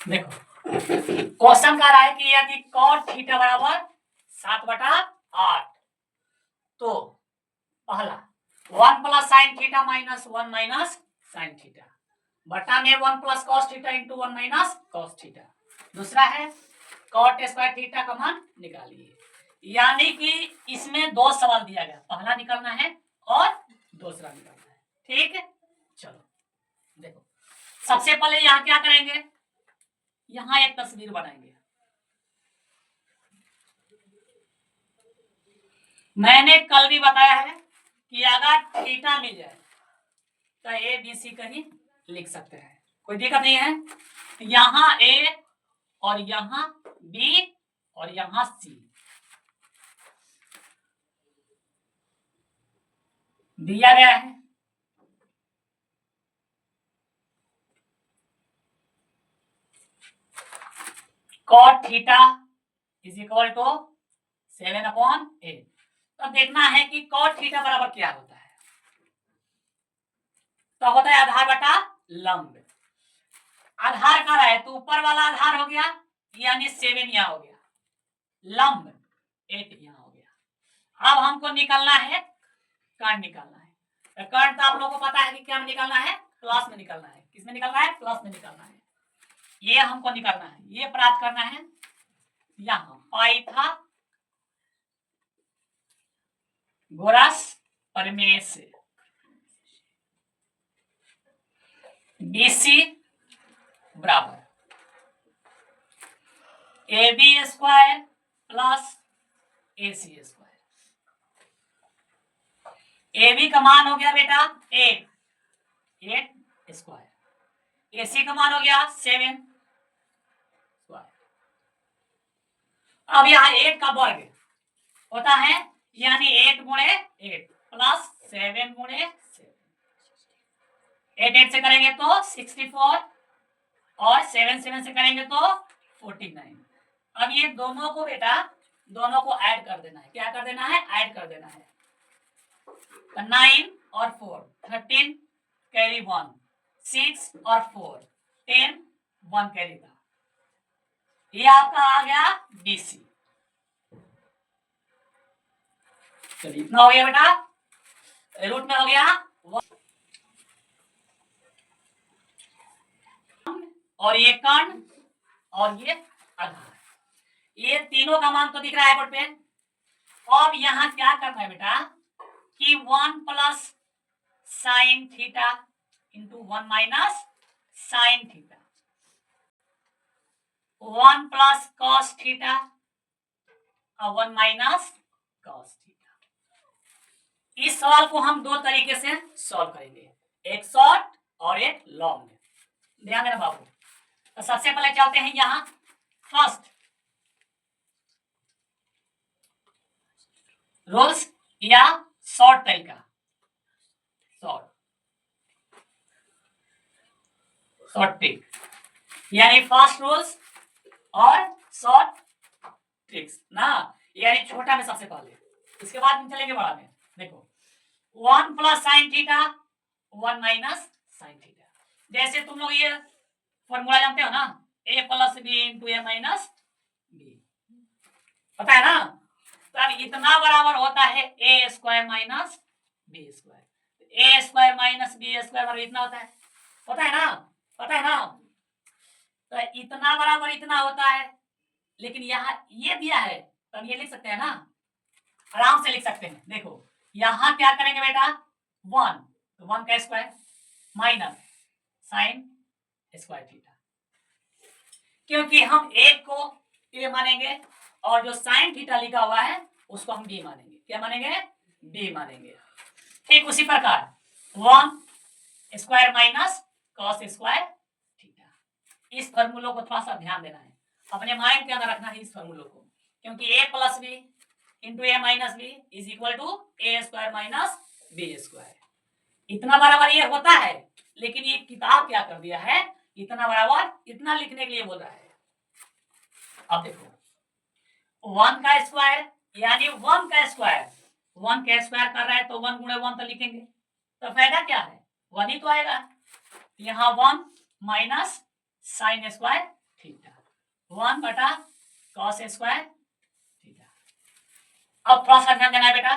देखो क्वेश्चन कह रहा है कि यदि cot थीटा बराबर 7/8 तो पहला 1 plus sine theta minus 1 minus sine theta बटा में 1 plus cos theta into 1 minus cos theta. दूसरा है कॉट स्क्वायर थीटा का मान निकालिए। यानी कि इसमें दो सवाल दिया गया, पहला निकालना है और दूसरा निकालना है। ठीक है, चलो देखो सबसे पहले यहाँ क्या करेंगे, यहाँ एक तस्वीर बनाएंगे। मैंने कल भी बताया है कि अगर थीटा मिल जाए तो ए बी सी कहीं लिख सकते हैं, कोई दिक्कत नहीं है। यहाँ ए और यहाँ बी और यहाँ सी दिया गया है। cot theta is equal to 7/8। तो देखना है कि cot थीटा बराबर क्या होता है। तो होता है आधार बटा लंब। आधार का है तो ऊपर वाला आधार हो गया, यानी 7 यहाँ हो गया, लंब 8 यहाँ हो गया। अब हमको निकालना है कर्ण निकालना है। तो कर्ण तो आप लोगों को पता है कि क्या में निकालना है, प्लस में निकालना है। किसमें निकालना है, प्लस में निकालना है। ये हमको निकालना है, ये प्राप्त करना है। यहाँ पाई था गोरस परमेश बीसी बराबर A B square plus A C square. A B का मान हो गया बेटा 8 स्क्वायर, ए सी का मान हो गया 7 स्क्वायर। अब यहाँ 8 का वर्ग होता है, यानी 8 गुणे 8 प्लस 7 गुणे 7। 8 से करेंगे तो 64 और 7 से करेंगे तो 49। अब ये दोनों को बेटा दोनों को ऐड कर देना है। क्या कर देना है, ऐड कर देना है। 9 और 4 13 कैरी 1, 6 और 4 10 1 कैरी था। ये आपका आ गया बीसी। चलिए इतना हो गया बेटा, रूट में हो गया और ये कर्ण और ये आधार, ये तीनों का मान तो दिख रहा है बोर्ड पे। अब यहाँ क्या करना है बेटा कि 1 plus sine theta into 1 minus sine theta, 1 plus cos theta और 1 माइनस कॉस थीटा। इस सवाल को हम दो तरीके से सॉल्व करेंगे, एक शॉर्ट और एक लॉन्ग। ध्यान देना बाबू। तो सबसे पहले चलते हैं यहाँ फर्स्ट रूल्स या शॉर्ट तरीका, शॉर्ट ट्रिक, यानी फास्ट रूल्स और शॉर्ट ट्रिक्स ना, यानी छोटा में सबसे पहले, इसके बाद हम चलेंगे बड़ा में। देखो 1 plus sine theta 1 minus sine theta, जैसे तुम लोग ये फॉर्मूला जानते हो ना, a plus B into A minus B, पता है ना। तो तब इतना बराबर होता है A square minus B square. A square minus B square बराबर इतना होता है ना, पता है ना। तो इतना बराबर इतना होता है, लेकिन यहाँ ये दिया है तो हम ये लिख सकते हैं ना, आराम से लिख सकते हैं। देखो यहाँ क्या करेंगे बेटा, 1 तो 1 का square minus sine square theta, क्योंकि हम एक को ए मानेंगे और जो साइन थीटा लिखा हुआ है उसको हम बी मानेंगे। क्या मानेंगे, बी मानेंगे। ठीक उसी प्रकार 1 square minus cos square theta. इस फॉर्मूलों को थोड़ा सा ध्यान देना है, अपने माइंड के अंदर रखना है इस फॉर्मूलों को, क्योंकि A plus B into A minus B is equal to A square minus B square. इतना बराबर ये होता है, लेकिन ये किताब क्या कर दिया है, इतना बराबर इतना लिखने के लिए बोल रहा है। अब देखो 1 का स्क्वायर यानी 1 का स्क्वायर, 1 का स्क्वायर कर रहा है तो 1 गुणे 1 तो लिखेंगे, तो फायदा क्या है, 1 ही तो आएगा। यहाँ 1 माइनस साइन स्क्वायर थीटा, 1 बटा कॉस स्क्वायर थीटा। अब थोड़ा सा ध्यान देना है बेटा,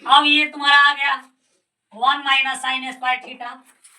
अब ये तुम्हारा आ गया 1 माइनस साइन स्क्वायर थीटा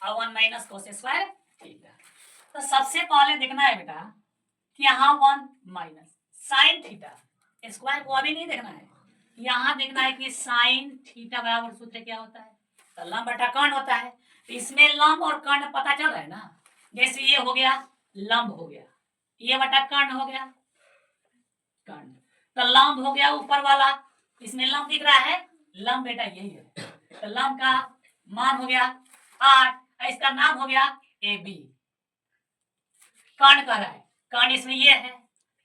और 1 माइनस कोस स्क्वायर थीटा। तो सबसे पहले देखना है बेटा कि यहाँ 1 माइनस साइन थीटा स्क्वायर को अभी नहीं देखना है, यहाँ देखना है कि साइन थीटा बराबर सूत्र क्या होता है, तो लंब बटा कर्ण होता है। तो इसमें लंब और कर्ण पता चल रहा है ना, जैसे ये हो गया लंब हो गया, ये बटा कर्ण हो गया, कर्ण तो लंब हो गया ऊपर वाला, इसमें लंब दिख रहा है, लंब बेटा यही है, तो लंब का मान हो गया 8, इसका नाम हो गया ए बी। कर्ण का रहा है, कर्ण इसमें ये है,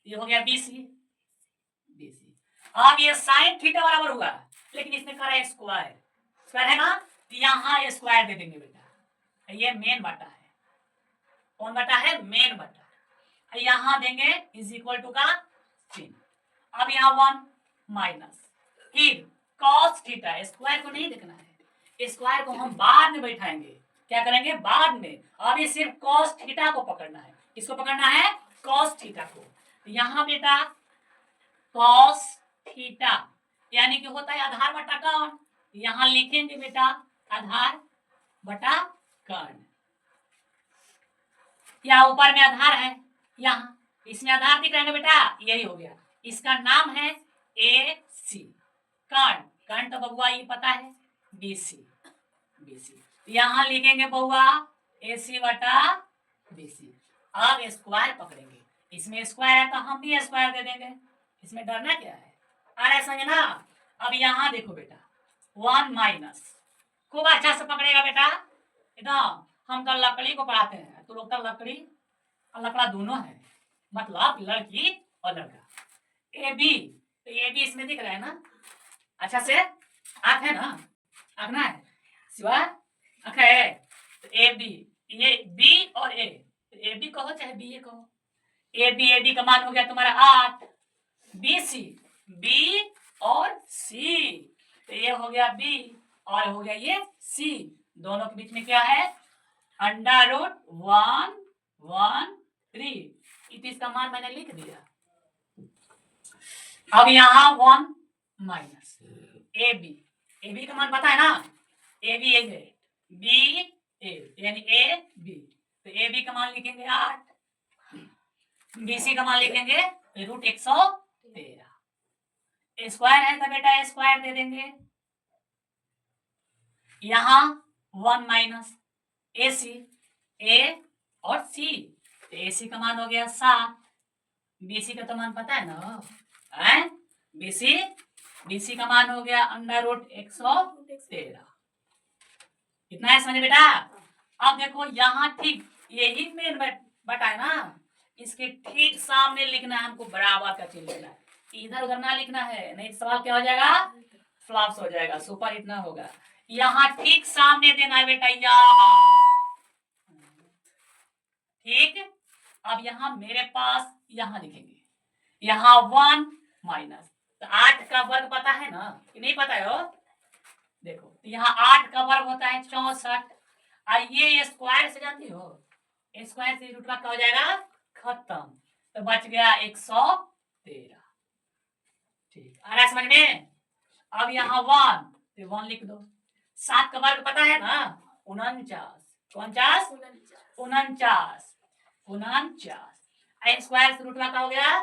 ये हो गया BC। अब ये साइन थीटा बराबर हुआ, लेकिन इसमें कर रहा है स्क्वायर, स्क्वायर है ना, यहाँ स्क्वायर दे देंगे बेटा, ये मेन बटा है, कौन बटा है, मेन बटा, यहाँ देंगे इज इक्वल टू का चिन्ह। अब यहाँ 1 माइनस फिर कॉस थीटा, स्क्वायर को नहीं देखना है, स्क्वायर को हम बाद में बैठाएंगे, क्या करेंगे बाद में, अभी सिर्फ कॉस थीटा को पकड़ना है। किसको पकड़ना है, कॉस थीटा को। यहाँ बेटा कॉस थीटा यानी कि होता है आधार बटा कर्ण, यहाँ लिखेंगे बेटा आधार बटा कर्ण, या ऊपर में आधार है, यहाँ इसमें आधार दिख रहा है बेटा, यही हो गया, इसका नाम है AC। कर्ण, कर्ण तो बबुआ ये पता है BC, यहाँ लिखेंगे बबुआ AC बटा BC। अब स्क्वायर पकड़ेंगे, इसमें स्क्वायर है तो हम भी स्क्वायर दे देंगे, इसमें डरना क्या है, आ रहा है समझ ना। अब यहाँ देखो बेटा 1 माइनस, खूब अच्छा से पकड़ेगा बेटा एकदम, हम तो लकड़ी को पढ़ाते हैं, तो लोग तो लकड़ी और लकड़ा दोनों है, मतलब लड़की और लड़का। AB, तो AB इसमें दिख रहा है ना, अच्छा से आँख है ना, आँख ना है सिवा आँख है, तो AB, ये B और A, AB कहो चाहे BA कहो, AB का मान हो गया तुम्हारा 8, BC B और C, तो ये हो गया B और हो गया ये C, दोनों के बीच में क्या है, अंडर रूट 1 1 3, इसका मान मैंने लिख दिया। अब यहाँ 1 माइनस AB का मान पता है ना, AB ये है, BA यानी AB, तो AB का मान लिखेंगे 8, BC का मान लिखेंगे रूट 113, स्क्वायर है तो बेटा स्क्वायर दे देंगे। यहाँ 1 माइनस AC A और C, तो AC का मान हो गया 7, BC का तो मान पता है ना, है BC का मान हो गया अंडर रूट 113। कितना है समझे बेटा। अब देखो यहाँ ठीक यही मेन बटा है ना, इसके ठीक सामने लिखना है हमको, बराबर का चिन्ह लिखना है, इधर उधर ना लिखना है, नहीं सवाल क्या हो जाएगा, फ्लॉप्स हो जाएगा, सुपर इतना होगा। यहाँ ठीक सामने देना है बेटा, यहाँ ठीक। अब यहाँ मेरे पास यहाँ लिखेंगे, यहाँ 1 माइनस, तो 8 का वर्ग पता है ना कि नहीं पता है हो, देखो तो यहाँ 8 का वर्ग होता है 64, ये स्क्वायर से जानती हो, स्क्वायर से रूट का क्या हो जाएगा खत्म, तो बच गया 113। ठीक, आ रहा है समझ में? अब यहाँ 1 तो 1 लिख दो। 7 का वर्ग पता है ना, 49। कौन 49? 49। 49 स्क्वायर से रूट का हो गया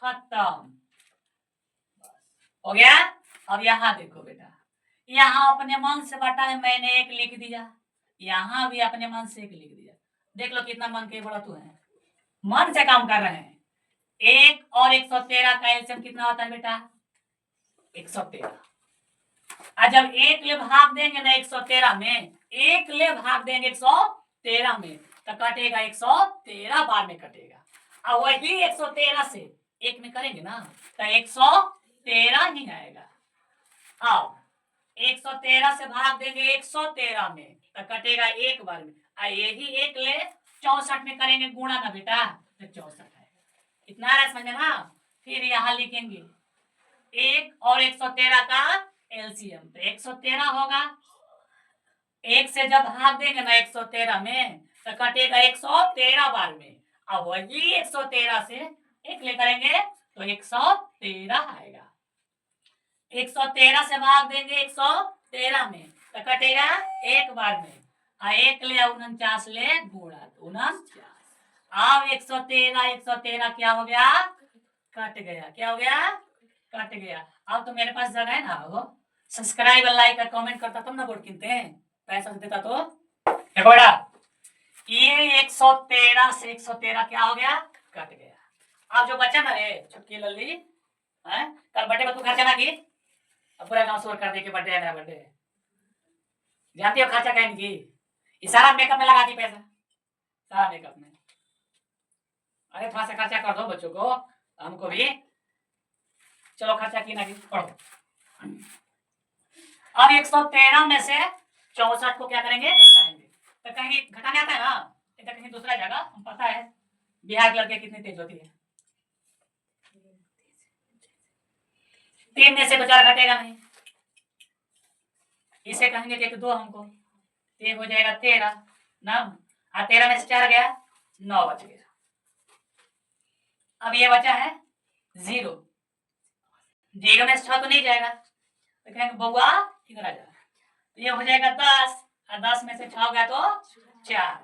खत्म, हो गया। अब यहाँ देखो बेटा, यहाँ अपने मन से बटा है, मैंने 1 लिख दिया, यहाँ भी अपने मन से 1 लिख दिया। देख लो कितना मन के बड़ा तू है, मन से काम कर रहे हैं। 1 और 113 का एलसीएम कितना होता है बेटा? 113। जब 1 ले भाग देंगे ना 113 में, 1 ले भाग देंगे 113 में, तो कटेगा 113 बार में कटेगा। और वही 113 से 1 में करेंगे ना तो 113 ही आएगा। अब 113 से भाग देंगे 113 में तो कटेगा 1 बार में, और यही 1 ले 64 में करेंगे गुणा ना बेटा, तो 64 आएगा। इतना है समझ में ना? फिर यहाँ लिखेंगे 1 और 113 का एलसीएम, तो 113 होगा। 1 से जब भाग देंगे ना 113 में तो कटेगा 113 बार में, अब वही 113 से 1 ले करेंगे तो 113 आएगा। 113 से भाग देंगे 113 में तो कटेगा 1 बार में, और 1 ले 49 ले गुणा 49। अब 113 क्या हो गया? कट गया। क्या हो गया? कट गया। अब तो मेरे पास जगह है ना, वो सब्सक्राइब लाइक और कमेंट करता तब ना बोर्ड किनते हैं, पैसा देता तो। देखो बेटा, ये 113 से 113 क्या हो गया? कट गया। अब जो बचा ना रे छुटकी लल्ली है, कल बर्थडे में तू खर्चा ना की, अब पूरा गांव शोर कर दे के बर्थडे है मेरा बर्थडे है, जानती हो खर्चा कहने की, ये सारा मेकअप में लगा दी पैसा, सारा मेकअप में। अरे थोड़ा सा खर्चा कर दो बच्चों को, हमको भी। चलो खर्चा की ना की, पढ़ो। अब 113 में से 64 को क्या करेंगे? घटाएंगे। तो कहीं घटाने आता है ना, तो कहीं दूसरा जगह, हम पता है बिहार के लड़के कितनी तेज होती है। 3 में से तो 4 घटेगा नहीं, इसे कहेंगे कि 2 हमको, ये हो जाएगा 13 ना, और 13 में से 4 गया 9 बच गया। अब ये बचा है 0, 0 में से 6 तो नहीं जाएगा, तो कहेंगे बउआ किधर आ जा, तो ये हो जाएगा 10, और 10 में से 6 गया तो 4।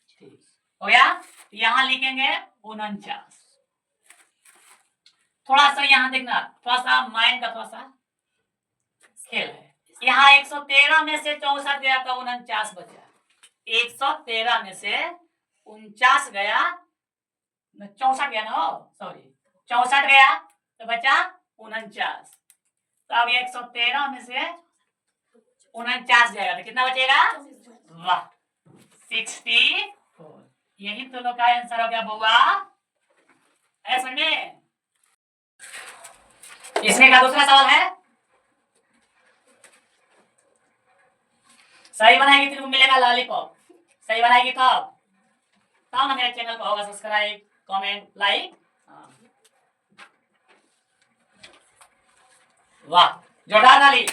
ठीक हो गया। यहाँ लिखेंगे 49। थोड़ा सा यहाँ देखना, थोड़ा सा माइंड का थोड़ा सा खेल है। यहाँ 113 में से 64 गया तो 49 बचा। 113 में से 49 गया, 64 गया ना, सॉरी 64 गया तो बचा 49। तो अब 113 में से 49 जाएगा तो कितना बचेगा? वाह, 64। यही तो लोग का आंसर हो गया बउआ। ऐसा में इसमें का दूसरा सवाल है, सही बनाएगी तेरे को मिलेगा लॉलीपॉप, सही बनाएगी तब ना मेरे चैनल को होगा सब्सक्राइब कमेंट लाइक। वाह जोरदार ताली।